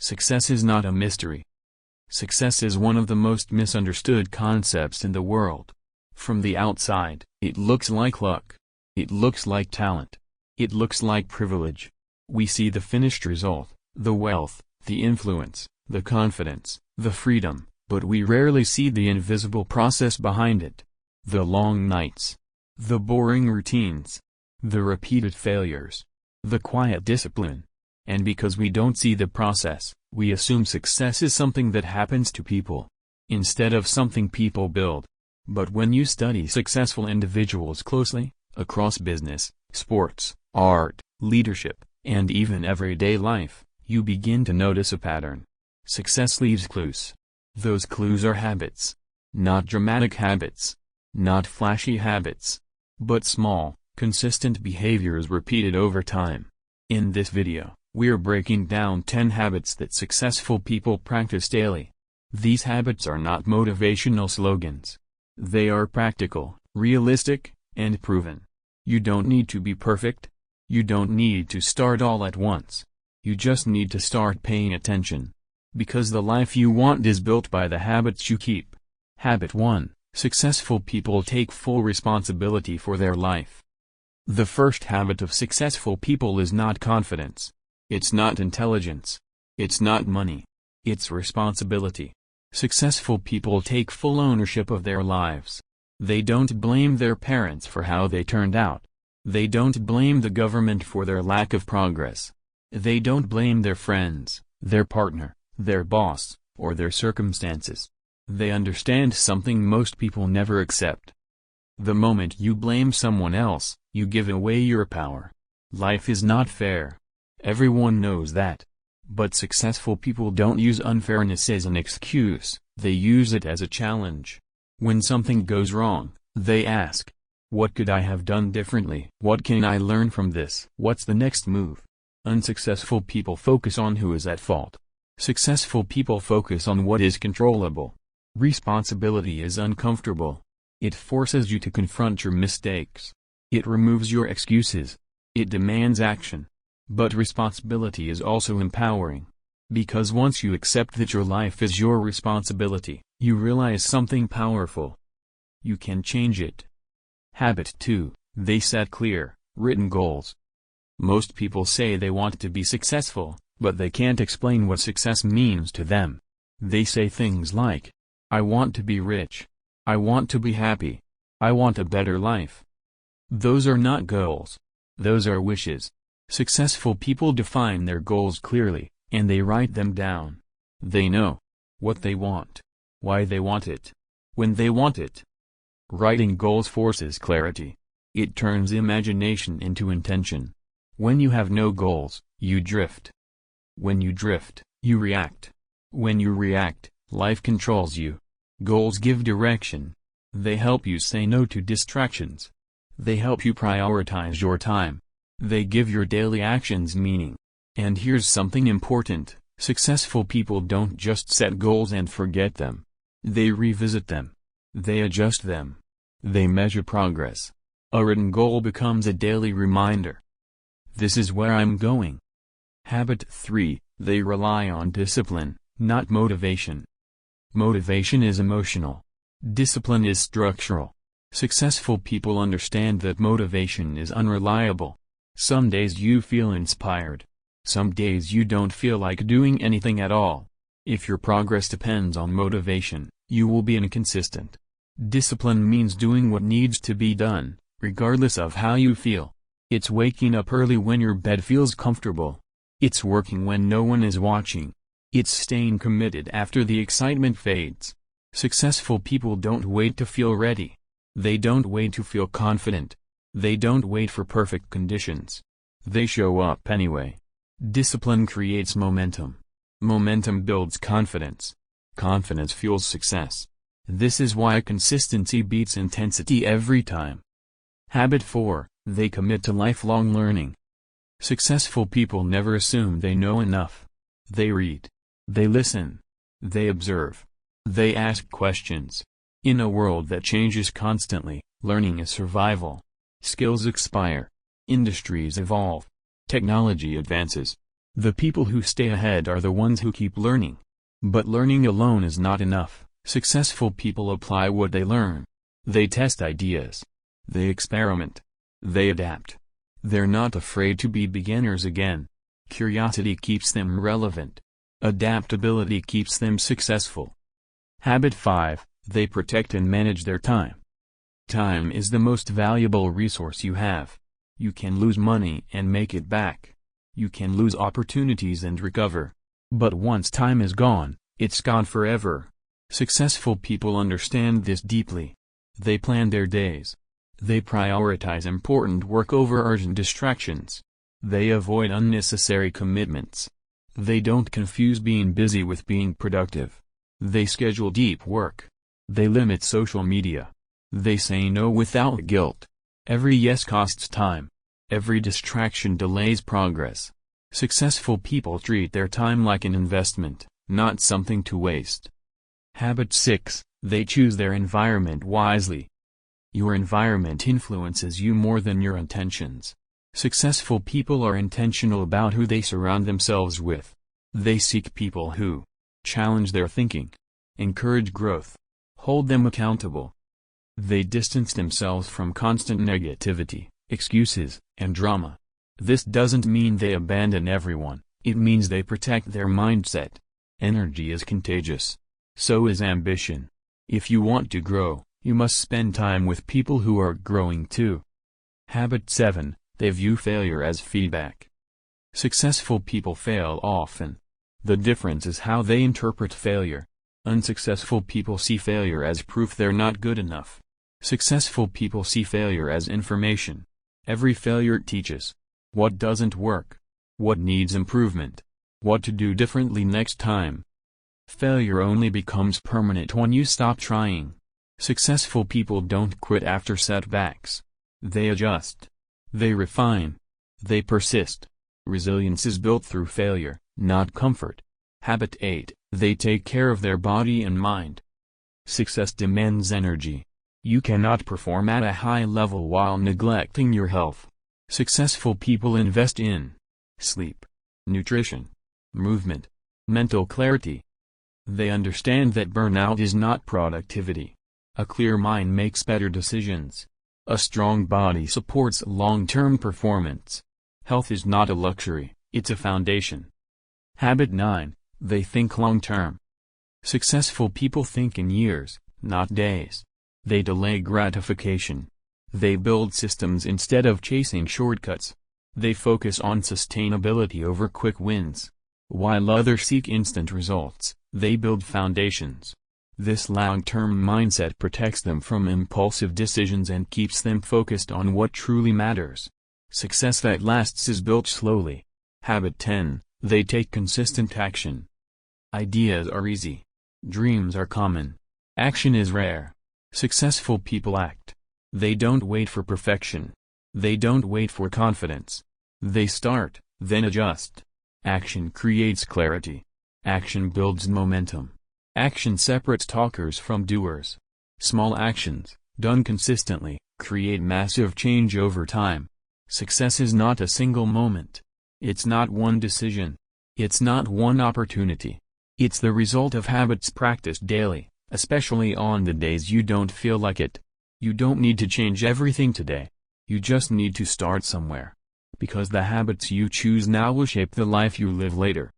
Success is not a mystery. Success is one of the most misunderstood concepts in the world. From the outside, it looks like luck. It looks like talent. It looks like privilege. We see the finished result, the wealth, the influence, the confidence, the freedom, but we rarely see the invisible process behind it. The long nights. The boring routines. The repeated failures. The quiet discipline. And because we don't see the process, we assume success is something that happens to people, instead of something people build. But when you study successful individuals closely, across business, sports, art, leadership, and even everyday life, you begin to notice a pattern. Success leaves clues. Those clues are habits. Not dramatic habits. Not flashy habits. But small, consistent behaviors repeated over time. In this video, we're breaking down 10 habits that successful people practice daily. These habits are not motivational slogans. They are practical, realistic, and proven. You don't need to be perfect. You don't need to start all at once. You just need to start paying attention. Because the life you want is built by the habits you keep. Habit 1. Successful people take full responsibility for their life. The first habit of successful people is not confidence. It's not intelligence. It's not money. It's responsibility. Successful people take full ownership of their lives. They don't blame their parents for how they turned out. They don't blame the government for their lack of progress. They don't blame their friends, their partner, their boss, or their circumstances. They understand something most people never accept. The moment you blame someone else, you give away your power. Life is not fair. Everyone knows that. But successful people don't use unfairness as an excuse, they use it as a challenge. When something goes wrong, they ask, what could I have done differently? What can I learn from this? What's the next move? Unsuccessful people focus on who is at fault. Successful people focus on what is controllable. Responsibility is uncomfortable. It forces you to confront your mistakes. It removes your excuses. It demands action. But responsibility is also empowering. Because once you accept that your life is your responsibility, you realize something powerful. You can change it. Habit 2. They set clear, written goals. Most people say they want to be successful, but they can't explain what success means to them. They say things like, I want to be rich. I want to be happy. I want a better life. Those are not goals. Those are wishes. Successful people define their goals clearly, and they write them down. They know what they want, why they want it, when they want it. Writing goals forces clarity. It turns imagination into intention. When you have no goals, you drift. When you drift, you react. When you react, life controls you. Goals give direction. They help you say no to distractions. They help you prioritize your time. They give your daily actions meaning. And here's something important, successful people don't just set goals and forget them. They revisit them. They adjust them. They measure progress. A written goal becomes a daily reminder. This is where I'm going. Habit 3. They rely on discipline, not motivation. Motivation is emotional. Discipline is structural. Successful people understand that motivation is unreliable. Some days you feel inspired. Some days you don't feel like doing anything at all. If your progress depends on motivation, you will be inconsistent. Discipline means doing what needs to be done, regardless of how you feel. It's waking up early when your bed feels comfortable. It's working when no one is watching. It's staying committed after the excitement fades. Successful people don't wait to feel ready. They don't wait to feel confident. They don't wait for perfect conditions. They show up anyway. Discipline creates momentum. Momentum builds confidence. Confidence fuels success. This is why consistency beats intensity every time. Habit 4. They commit to lifelong learning. Successful people never assume they know enough. They read. They listen. They observe. They ask questions. In a world that changes constantly, learning is survival. Skills expire. Industries evolve. Technology advances. The people who stay ahead are the ones who keep learning. But learning alone is not enough. Successful people apply what they learn. They test ideas. They experiment. They adapt. They're not afraid to be beginners again. Curiosity keeps them relevant. Adaptability keeps them successful. Habit 5, they protect and manage their time. Time is the most valuable resource you have. You can lose money and make it back. You can lose opportunities and recover. But once time is gone, it's gone forever. Successful people understand this deeply. They plan their days. They prioritize important work over urgent distractions. They avoid unnecessary commitments. They don't confuse being busy with being productive. They schedule deep work. They limit social media. They say no without guilt. Every yes costs time. Every distraction delays progress. Successful people treat their time like an investment, not something to waste. Habit 6, they choose their environment wisely. Your environment influences you more than your intentions. Successful people are intentional about who they surround themselves with. They seek people who challenge their thinking, encourage growth, hold them accountable. They distance themselves from constant negativity, excuses, and drama. This doesn't mean they abandon everyone, it means they protect their mindset. Energy is contagious. So is ambition. If you want to grow, you must spend time with people who are growing too. Habit 7, they view failure as feedback. Successful people fail often. The difference is how they interpret failure. Unsuccessful people see failure as proof they're not good enough. Successful people see failure as information. Every failure teaches what doesn't work, what needs improvement, what to do differently next time. Failure only becomes permanent when you stop trying. Successful people don't quit after setbacks. They adjust. They refine. They persist. Resilience is built through failure, not comfort. Habit 8, they take care of their body and mind. Success demands energy. You cannot perform at a high level while neglecting your health. Successful people invest in sleep, nutrition, movement, mental clarity. They understand that burnout is not productivity. A clear mind makes better decisions. A strong body supports long-term performance. Health is not a luxury, it's a foundation. Habit 9, they think long-term. Successful people think in years, not days. They delay gratification. They build systems instead of chasing shortcuts. They focus on sustainability over quick wins. While others seek instant results, they build foundations. This long-term mindset protects them from impulsive decisions and keeps them focused on what truly matters. Success that lasts is built slowly. Habit 10, they take consistent action. Ideas are easy. Dreams are common. Action is rare. Successful people act. They don't wait for perfection. They don't wait for confidence. They start, then adjust. Action creates clarity. Action builds momentum. Action separates talkers from doers. Small actions, done consistently, create massive change over time. Success is not a single moment. It's not one decision. It's not one opportunity. It's the result of habits practiced daily, especially on the days you don't feel like it. You don't need to change everything today. You just need to start somewhere. Because the habits you choose now will shape the life you live later.